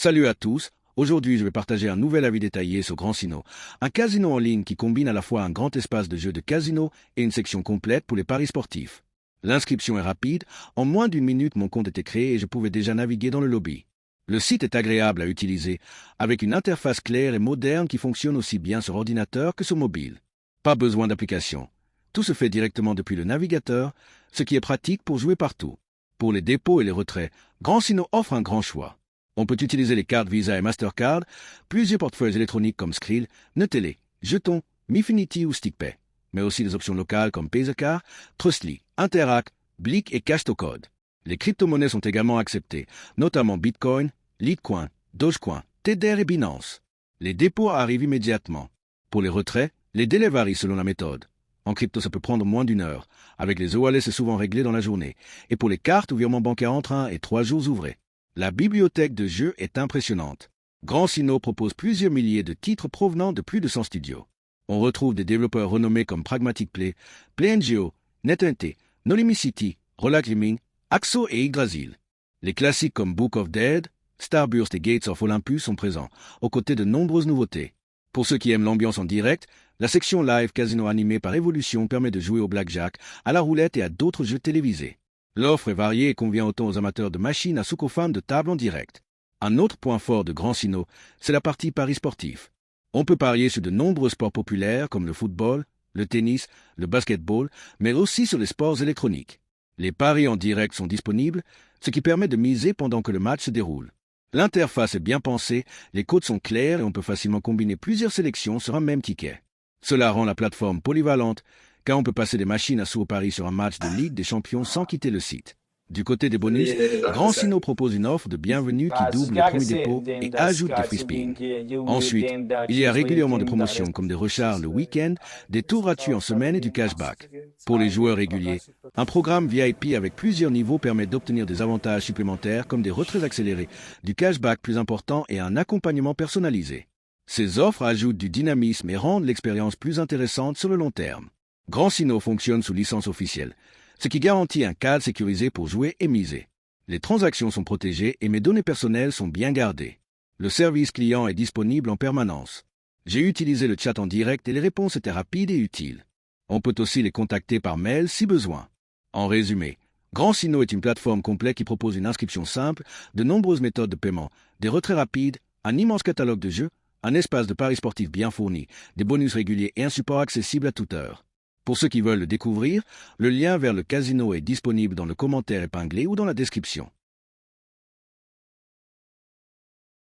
Salut à tous, aujourd'hui je vais partager un nouvel avis détaillé sur GrandSino, un casino en ligne qui combine à la fois un grand espace de jeu de casino et une section complète pour les paris sportifs. L'inscription est rapide, en moins d'une minute mon compte était créé et je pouvais déjà naviguer dans le lobby. Le site est agréable à utiliser, avec une interface claire et moderne qui fonctionne aussi bien sur ordinateur que sur mobile. Pas besoin d'application. Tout se fait directement depuis le navigateur, ce qui est pratique pour jouer partout. Pour les dépôts et les retraits, GrandSino offre un grand choix. On peut utiliser les cartes Visa et Mastercard, plusieurs portefeuilles électroniques comme Skrill, Netelé, Jetons, Mifinity ou StickPay, mais aussi des options locales comme Paysacar, Trustly, Interac, Blick et Cash-to-Code. Les crypto-monnaies sont également acceptées, notamment Bitcoin, Litecoin, Dogecoin, Tether et Binance. Les dépôts arrivent immédiatement. Pour les retraits, les délais varient selon la méthode. En crypto, ça peut prendre moins d'une heure. Avec les e-wallets, c'est souvent réglé dans la journée. Et pour les cartes ou virements bancaires entre 1 et 3 jours ouvrés. La bibliothèque de jeux est impressionnante. GrandSino propose plusieurs milliers de titres provenant de plus de 100 studios. On retrouve des développeurs renommés comme Pragmatic Play, PlayNGO, NetNT, Nolimicity, Relax Gaming, Axo et Yggdrasil. Les classiques comme Book of Dead, Starburst et Gates of Olympus sont présents, aux côtés de nombreuses nouveautés. Pour ceux qui aiment l'ambiance en direct, la section live casino animée par Evolution permet de jouer au blackjack, à la roulette et à d'autres jeux télévisés. L'offre est variée et convient autant aux amateurs de machines à qu'aux fans de table en direct. Un autre point fort de GrandSino, c'est la partie paris sportif. On peut parier sur de nombreux sports populaires comme le football, le tennis, le basketball, mais aussi sur les sports électroniques. Les paris en direct sont disponibles, ce qui permet de miser pendant que le match se déroule. L'interface est bien pensée, les codes sont clairs et on peut facilement combiner plusieurs sélections sur un même ticket. Cela rend la plateforme polyvalente, car on peut passer des machines à sous au pari sur un match de Ligue des Champions sans quitter le site. Du côté des bonus, GrandSino propose une offre de bienvenue qui double les premiers dépôts et ajoute des free spins. Ensuite, il y a régulièrement des promotions comme des recharges le week-end, des tours gratuits en semaine et du cashback. Pour les joueurs réguliers, un programme VIP avec plusieurs niveaux permet d'obtenir des avantages supplémentaires comme des retraits accélérés, du cashback plus important et un accompagnement personnalisé. Ces offres ajoutent du dynamisme et rendent l'expérience plus intéressante sur le long terme. GrandSino fonctionne sous licence officielle, ce qui garantit un cadre sécurisé pour jouer et miser. Les transactions sont protégées et mes données personnelles sont bien gardées. Le service client est disponible en permanence. J'ai utilisé le chat en direct et les réponses étaient rapides et utiles. On peut aussi les contacter par mail si besoin. En résumé, GrandSino est une plateforme complète qui propose une inscription simple, de nombreuses méthodes de paiement, des retraits rapides, un immense catalogue de jeux, un espace de paris sportifs bien fourni, des bonus réguliers et un support accessible à toute heure. Pour ceux qui veulent le découvrir, le lien vers le casino est disponible dans le commentaire épinglé ou dans la description.